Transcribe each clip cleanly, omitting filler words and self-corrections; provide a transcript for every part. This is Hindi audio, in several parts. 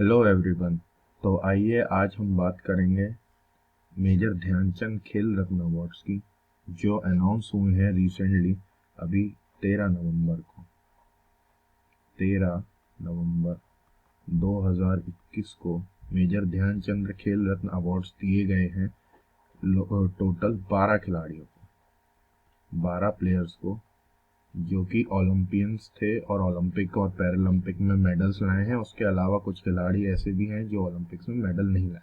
Hello everyone. तो आइए आज हम बात करेंगे मेजर ध्यानचंद खेल रत्न अवार्ड्स की, जो अनाउंस हुए हैं रिसेंटली अभी 13 नवंबर को। 13 नवंबर 2021 को मेजर ध्यानचंद खेल रत्न अवार्ड्स दिए गए हैं टोटल 12 खिलाड़ियों को, 12 प्लेयर्स को, जो कि ओलंपियंस थे और ओलंपिक और पैरालंपिक में मेडल्स लाए हैं। उसके अलावा कुछ खिलाड़ी ऐसे भी हैं जो ओलंपिक्स में मेडल नहीं लाए।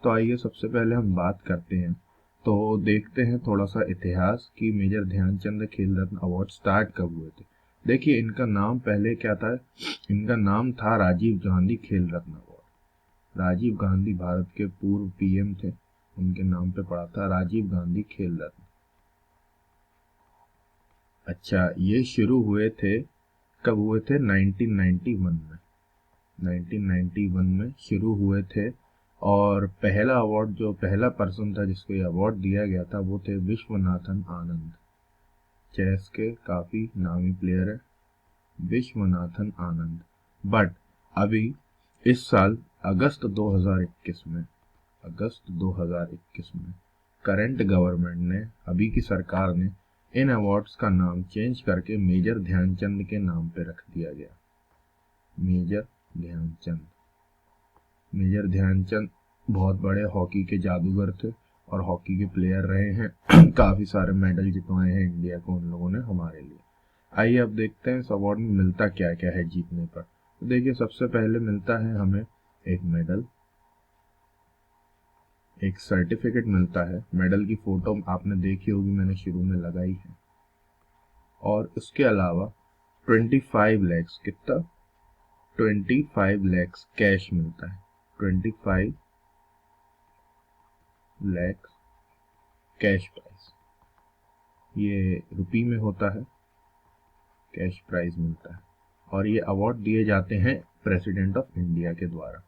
तो आइए सबसे पहले हम बात करते हैं, तो देखते हैं थोड़ा सा इतिहास कि मेजर ध्यानचंद खेल रत्न अवार्ड स्टार्ट कब हुए थे। देखिए, इनका नाम पहले क्या था। इनका नाम था राजीव गांधी खेल रत्न अवार्ड। राजीव गांधी भारत के पूर्व पीएम थे, उनके नाम पे पड़ा था राजीव गांधी खेल रत्न। अच्छा, ये शुरू हुए थे, कब हुए थे? 1991 में। 1991 में शुरू हुए थे। और पहला अवार्ड, जो पहला पर्सन था जिसको ये अवार्ड दिया गया था, वो थे विश्वनाथन आनंद। चेस के काफी नामी प्लेयर है विश्वनाथन आनंद। बट अभी इस साल अगस्त 2021 में, करंट गवर्नमेंट ने, अभी की सरकार ने, इन अवार्ड्स का नाम चेंज करके मेजर ध्यानचंद के नाम पे रख दिया गया। मेजर ध्यानचंद। मेजर ध्यानचंद बहुत बड़े हॉकी के जादूगर थे और हॉकी के प्लेयर रहे हैं। काफी सारे मेडल जितवाए हैं इंडिया को उन लोगों ने हमारे लिए। आइए अब देखते हैं इस अवार्ड में मिलता क्या क्या है जीतने पर। तो देखिए, सबसे पहले मिलता है हमें एक मेडल, एक सर्टिफिकेट मिलता है। मेडल की फोटो आपने देखी होगी, मैंने शुरू में लगाई है। और उसके अलावा 25 लैक्स, कितना? 25 लैक्स कैश मिलता है। 25 लैक्स कैश प्राइस, ये रुपी में होता है, कैश प्राइज मिलता है। और ये अवार्ड दिए जाते हैं प्रेसिडेंट ऑफ इंडिया के द्वारा।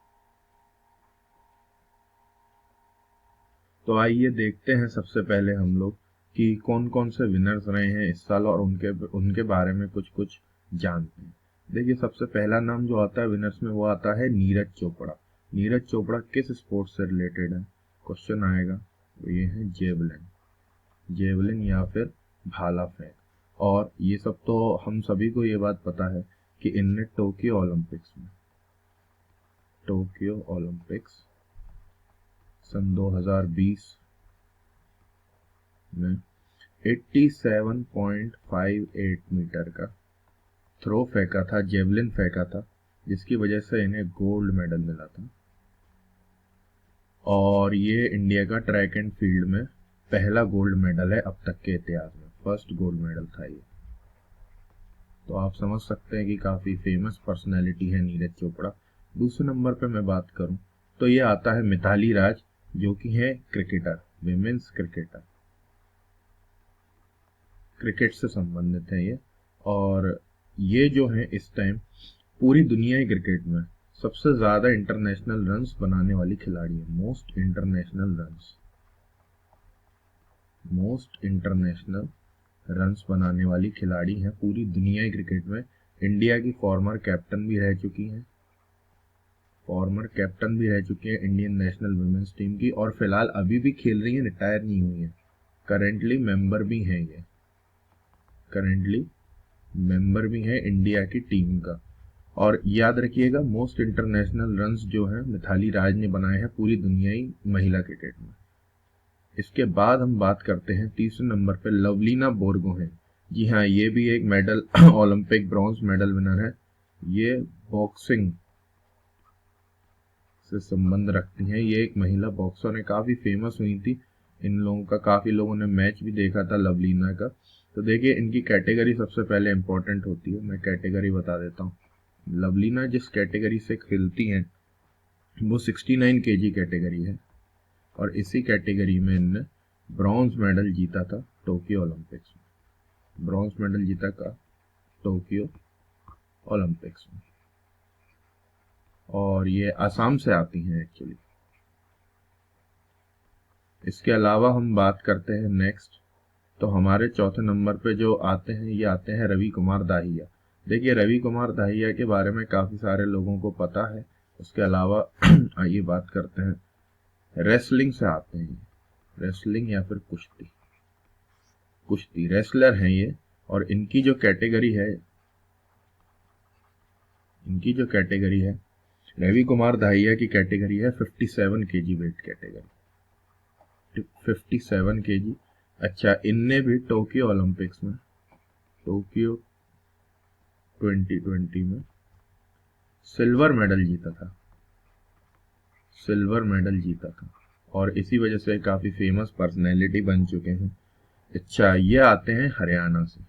तो आइए देखते हैं सबसे पहले हम लोग कि कौन कौन से विनर्स रहे हैं इस साल और उनके उनके बारे में कुछ कुछ जानते हैं। देखिए, सबसे पहला नाम जो आता है विनर्स में, वो आता है नीरज चोपड़ा। नीरज चोपड़ा किस स्पोर्ट्स से रिलेटेड है? क्वेश्चन आएगा। तो ये है जेवलिन, जेवलिन या फिर भाला फेंक। और ये सब तो हम सभी को ये बात पता है कि इनने टोक्यो ओलंपिक्स सन 2020 में 87.58 मीटर का थ्रो फेंका था, जेवलिन फेंका था, जिसकी वजह से इन्हें गोल्ड मेडल मिला था। और ये इंडिया का ट्रैक एंड फील्ड में पहला गोल्ड मेडल है अब तक के इतिहास में, फर्स्ट गोल्ड मेडल था ये। तो आप समझ सकते हैं कि काफी फेमस पर्सनैलिटी है नीरज चोपड़ा। दूसरे नंबर पे मैं बात करूं तो ये आता है मिताली राज, जो कि है क्रिकेटर, विमेन्स क्रिकेटर, क्रिकेट से संबंधित है ये। और ये जो है इस टाइम पूरी दुनिया ही क्रिकेट में सबसे ज्यादा इंटरनेशनल रन्स बनाने वाली खिलाड़ी है। मोस्ट इंटरनेशनल रन्स बनाने वाली खिलाड़ी हैं पूरी दुनिया ही क्रिकेट में। इंडिया की फॉर्मर कैप्टन भी रह चुकी हैं, इंडियन नेशनल वुमेन्स टीम की, और फिलहाल अभी भी खेल रही हैं, रिटायर नहीं हुई हैं। करेंटली मेंबर भी हैं इंडिया की टीम का। और याद रखिएगा, मोस्ट इंटरनेशनल रन्स जो है मिताली राज ने बनाए हैं पूरी दुनियाई महिला क्रिकेट में। इसके बाद हम बात करते हैं तीसरे नंबर पे लवलीना बोरगोहेन। जी हाँ, ये भी एक medal Olympic bronze medal winner है। ये बॉक्सिंग से संबंध रखती हैं। ये एक महिला बॉक्सर है, काफी फेमस हुई थी। इन लोगों का, काफी लोगों ने मैच भी देखा था लवलीना का। तो देखिए, इनकी कैटेगरी सबसे पहले इंपॉर्टेंट होती है, मैं कैटेगरी बता देता हूँ। लवलीना जिस कैटेगरी से खेलती हैं वो 69 केजी कैटेगरी है। और इसी कैटेगरी में इनने ब्रॉन्ज मेडल जीता था टोक्यो ओलंपिक्स में। टोक्यो ओलंपिक्स में। और ये आसाम से आती हैं एक्चुअली। इसके अलावा हम बात करते हैं नेक्स्ट, तो हमारे चौथे नंबर पे जो आते हैं, ये आते हैं रवि कुमार दाहिया। देखिए, रवि कुमार दाहिया के बारे में काफी सारे लोगों को पता है। उसके अलावा आइए बात करते हैं, रेसलिंग से आते हैं, रेसलिंग या फिर कुश्ती। कुश्ती रेसलर हैं ये, और इनकी जो कैटेगरी है रवि कुमार दाहिया की कैटेगरी है 57 केजी वेट कैटेगरी, 57 केजी। अच्छा, इनने भी टोक्यो ओलंपिक्स में, टोक्यो 2020 में सिल्वर मेडल जीता था, और इसी वजह से काफी फेमस पर्सनैलिटी बन चुके हैं। अच्छा, ये आते हैं हरियाणा से।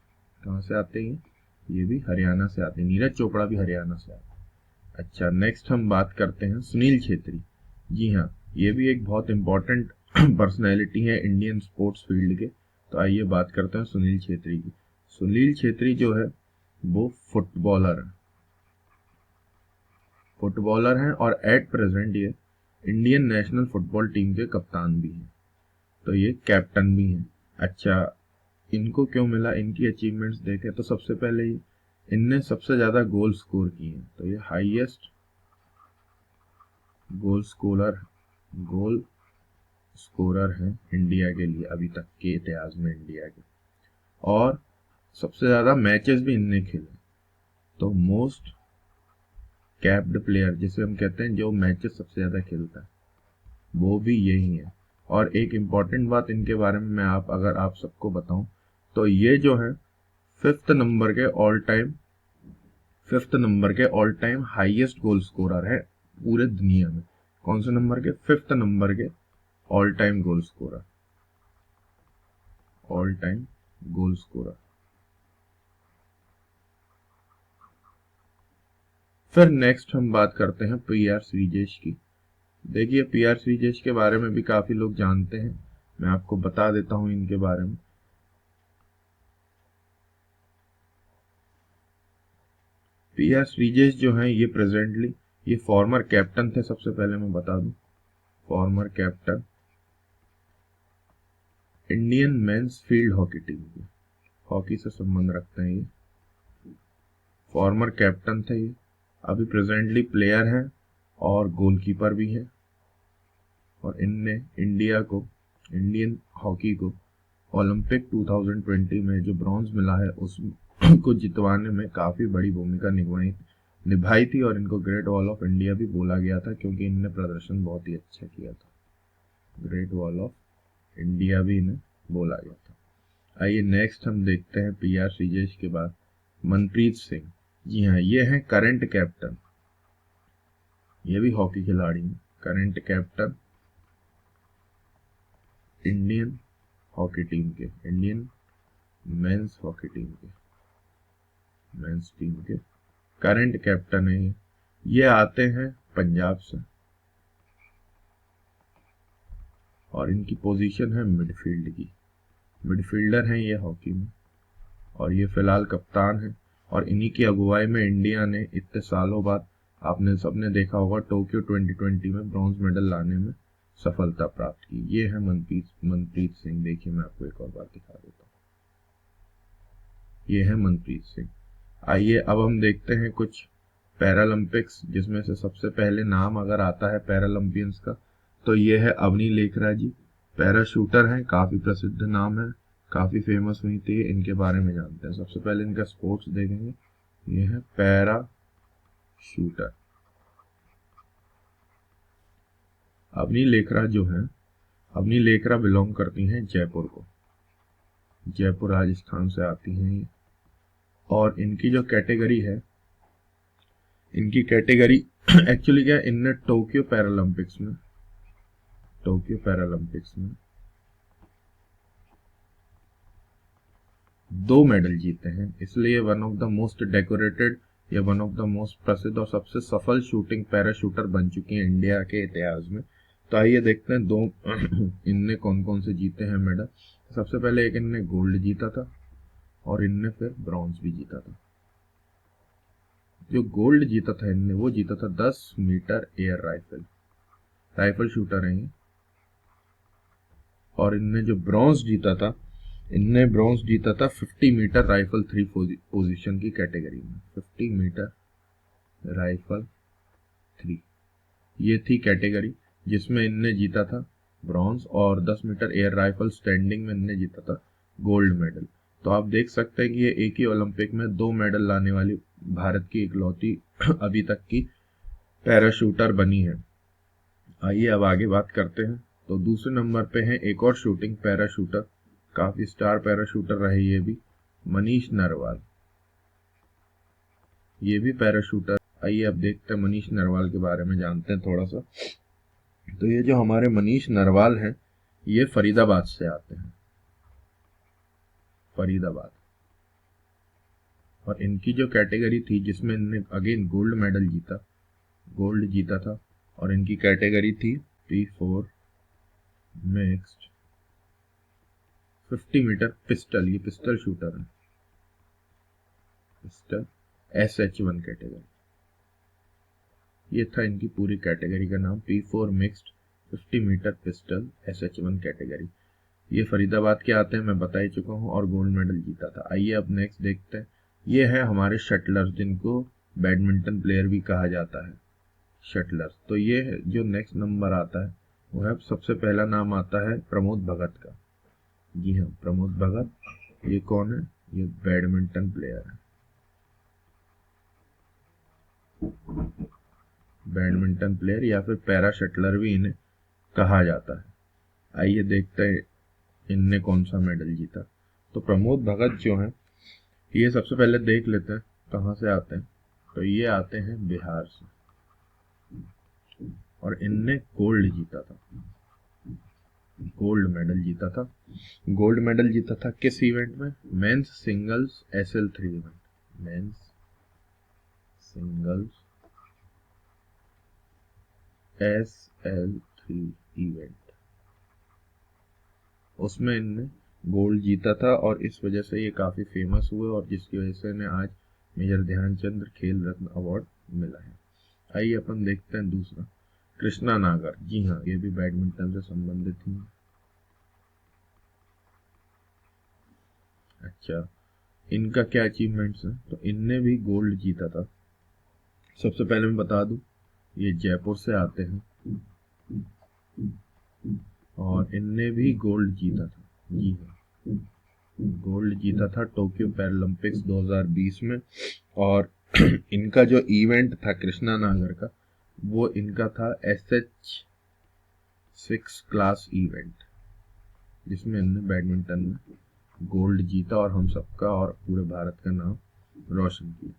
कहाँ से आते हैं? ये भी हरियाणा से आते हैं, नीरज चोपड़ा भी हरियाणा से आते हैं। अच्छा, नेक्स्ट हम बात करते हैं सुनील छेत्री। जी हाँ, ये भी एक बहुत इंपॉर्टेंट पर्सनैलिटी है इंडियन स्पोर्ट्स फील्ड के। तो आइए बात करते हैं सुनील छेत्री की। सुनील छेत्री जो है वो फुटबॉलर हैं और एट प्रेजेंट ये इंडियन नेशनल फुटबॉल टीम के कप्तान भी हैं, तो ये कैप्टन भी हैं। अच्छा, इनको क्यों मिला? इनकी अचीवमेंट्स देखें तो सबसे पहले ही इनने सबसे ज्यादा गोल स्कोर किए हैं, तो ये हाईएस्ट गोल स्कोरर हैं इंडिया के लिए अभी तक के इतिहास में, इंडिया के। और सबसे ज्यादा मैचेस भी इनने खेले, तो मोस्ट कैप्ड प्लेयर जिसे हम कहते हैं, जो मैचेस सबसे ज्यादा खेलता है, वो भी यही है। और एक इम्पॉर्टेंट बात इनके बारे में मैं अगर आप सबको बताऊं, तो ये जो है फिफ्थ नंबर के all time highest goal scorer है पूरे दुनिया में। कौन से नंबर के? फिफ्थ नंबर के ऑल टाइम गोल स्कोरर। फिर नेक्स्ट हम बात करते हैं पीआर श्रीजेश की। देखिए, पीआर श्रीजेश के बारे में भी काफी लोग जानते हैं, मैं आपको बता देता हूं इनके बारे में। पीआर श्रीजेश जो हैं ये प्रेजेंटली ये फॉर्मर कैप्टन थे। सबसे पहले मैं बता दूं, former captain Indian mains field hockey team की, हॉकी से संबंध रखते हैं ये। फॉर्मर कैप्टन थे ये, अभी प्रेजेंटली प्लेयर हैं और गोलकीपर भी हैं। और इनने इंडियन हॉकी को ओलंपिक 2020 में जो ब्रॉन्ज मिला है उसको जितवाने में काफी बड़ी भूमिका निभाई थी, और इनको ग्रेट वॉल ऑफ इंडिया भी बोला गया था, क्योंकि इनने प्रदर्शन बहुत ही अच्छा किया था। ग्रेट वॉल ऑफ इंडिया भी इन्हें बोला गया था। आइए नेक्स्ट हम देखते हैं पीआर श्रीजेश के बाद मनप्रीत सिंह। जी हाँ, ये हैं करंट कैप्टन, ये भी हॉकी खिलाड़ी हैं, current captain Indian hockey team के, इंडियन मेंस हॉकी टीम के, मेंस टीम के करंट कैप्टन है ये आते हैं पंजाब से, और इनकी पोजीशन है मिडफील्डर हैं ये हॉकी में, और ये फिलहाल कप्तान है। और इन्हीं की अगुवाई में इंडिया ने इतने सालों बाद, आपने सबने देखा होगा, टोक्यो 2020 में ब्रॉन्ज मेडल लाने में सफलता प्राप्त की। ये है मनप्रीत सिंह। देखिए, मैं आपको एक और बार दिखा देता हूँ, ये है मनप्रीत सिंह। आइए अब हम देखते हैं कुछ पैरालंपिक्स, जिसमें से सबसे पहले नाम अगर आता है पैरालंपियंस का, तो ये है अवनी लेखरा जी। पैराशूटर हैं, काफी प्रसिद्ध नाम है, काफी फेमस हुई थी, इनके बारे में जानते हैं। सबसे पहले इनका स्पोर्ट्स देखेंगे, ये है पैरा शूटर। अवनी लेखरा जो है, अवनी लेखरा बिलोंग करती हैं जयपुर को, जयपुर राजस्थान से आती हैं ये। और इनकी जो कैटेगरी है, इनकी कैटेगरी एक्चुअली क्या है, इनने टोक्यो पैरालंपिक्स में 2 मेडल जीते हैं, इसलिए one of the most decorated या वन ऑफ द मोस्ट प्रसिद्ध और सबसे सफल शूटिंग पैराशूटर बन चुकी हैं इंडिया के इतिहास में। तो आइए देखते हैं 2 इनने कौन कौन से जीते हैं मेडल। सबसे पहले एक इनने गोल्ड जीता था, और इनने फिर ब्रॉन्ज भी जीता था। जो गोल्ड जीता था इनने, वो जीता था 10 मीटर एयर राइफल शूटर है ये। और इनने जो ब्रॉन्ज जीता था, इनने ब्रॉन्ज जीता था 50 मीटर राइफल 3 पोजीशन की कैटेगरी में, 50 मीटर राइफल 3। ये थी कैटेगरी जिसमें इनने जीता था ब्रॉन्ज, और 10 मीटर एयर राइफल स्टैंडिंग में इनने जीता था गोल्ड मेडल। तो आप देख सकते हैं कि ये एक ही ओलंपिक में 2 मेडल लाने वाली भारत की इकलौती अभी तक की पैराशूटर बनी है। आइए अब आगे बात करते हैं। तो दूसरे नंबर पे है एक और शूटिंग पैराशूटर, काफी स्टार पैराशूटर रहे ये भी, मनीष नरवाल। ये भी पैराशूटर। आइए अब देखते हैं मनीष नरवाल के बारे में, जानते हैं थोड़ा सा। तो ये जो हमारे मनीष नरवाल हैं, ये फरीदाबाद से आते हैं, फरीदाबाद। और इनकी जो कैटेगरी थी जिसमें इनने अगेन गोल्ड जीता था, और इनकी कैटेगरी थी P4 मिक्स्ड 50 मीटर पिस्टल। ये पिस्टल शूटर है, पिस्टल SH1 कैटेगरी। ये था इनकी पूरी कैटेगरी का नाम, P4 mixed 50 metre pistol SH1 category. ये फरीदाबाद के आते हैं, मैं बता ही चुका हूँ, और गोल्ड मेडल जीता था। आइए अब नेक्स्ट देखते हैं। ये है हमारे शटलर्स, जिनको बैडमिंटन प्लेयर भी कहा जाता है, शटलर्स। तो ये जो नेक्स्ट नंबर आता है वो है, सबसे पहला नाम आता है प्रमोद भगत का। जी हाँ, प्रमोद भगत। ये कौन है? ये बैडमिंटन प्लेयर है, बैडमिंटन प्लेयर या फिर पैरा शटलर भी इन्हें कहा जाता है। आइए देखते हैं इनने कौन सा मेडल जीता। तो प्रमोद भगत जो हैं, ये सबसे पहले देख लेते हैं कहाँ से आते हैं। तो ये आते हैं बिहार से, और इनने गोल्ड जीता था, गोल्ड मेडल जीता था। गोल्ड मेडल जीता था किस इवेंट में? Men's singles SL3 event, men's singles SL3 event. उसमें इनने गोल्ड जीता था, और इस वजह से ये काफी फेमस हुए, और जिसकी वजह से इन्हें आज मेजर ध्यानचंद खेल रत्न अवार्ड मिला है। आइए अपन देखते हैं दूसरा, कृष्णा नागर। जी हाँ, ये भी बैडमिंटन से संबंधित ही। अच्छा, इनका क्या अचीवमेंट्स हैं? तो इनने भी गोल्ड जीता था। सबसे पहले मैं बता दूं, ये जयपुर से आते हैं, और इनने भी गोल्ड जीता था। जी हाँ, गोल्ड जीता था टोक्यो पैरालंपिक्स 2020 में। और इनका जो इवेंट था कृष्णा नागर का, वो इनका था SH6 क्लास इवेंट, जिसमें इनने बैडमिंटन में गोल्ड जीता, और हम सबका और पूरे भारत का नाम रोशन किया।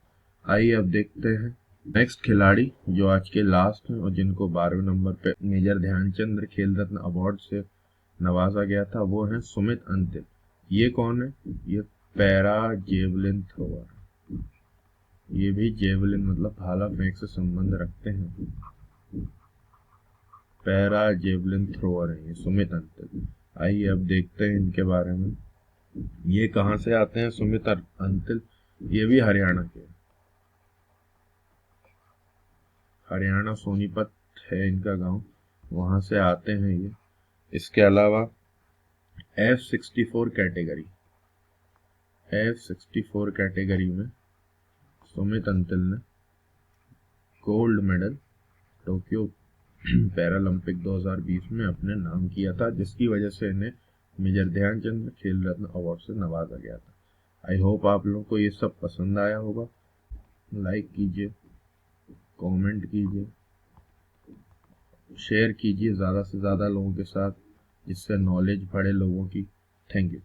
आइए अब देखते हैं नेक्स्ट खिलाड़ी जो आज के लास्ट हैं, और जिनको 12वें नंबर पे मेजर ध्यानचंद खेल रत्न अवार्ड से नवाजा गया था, वो है सुमित अंतिल। ये कौन है? ये पैरा जेवलिन थ्रोअर। ये भी जेवलिन मतलब भाला फेंक से संबंध रखते हैं, पैरा जेवलिन थ्रोअर है ये सुमित अंतिल। आइए अब देखते हैं इनके बारे में। ये कहाँ से आते हैं सुमित अंतिल? ये भी हरियाणा के, हरियाणा सोनीपत है इनका गांव, वहां से आते हैं ये। इसके अलावा F64 कैटेगरी में सुमित अंतिल ने गोल्ड मेडल टोक्यो पैरालंपिक 2020 में अपने नाम किया था, जिसकी वजह से इन्हें मेजर ध्यानचंद खेल रत्न अवार्ड से नवाजा गया था। आई होप आप लोगों को ये सब पसंद आया होगा। लाइक कीजिए, कमेंट कीजिए, शेयर कीजिए ज़्यादा से ज़्यादा लोगों के साथ, जिससे नॉलेज बढ़े लोगों की। Thank you.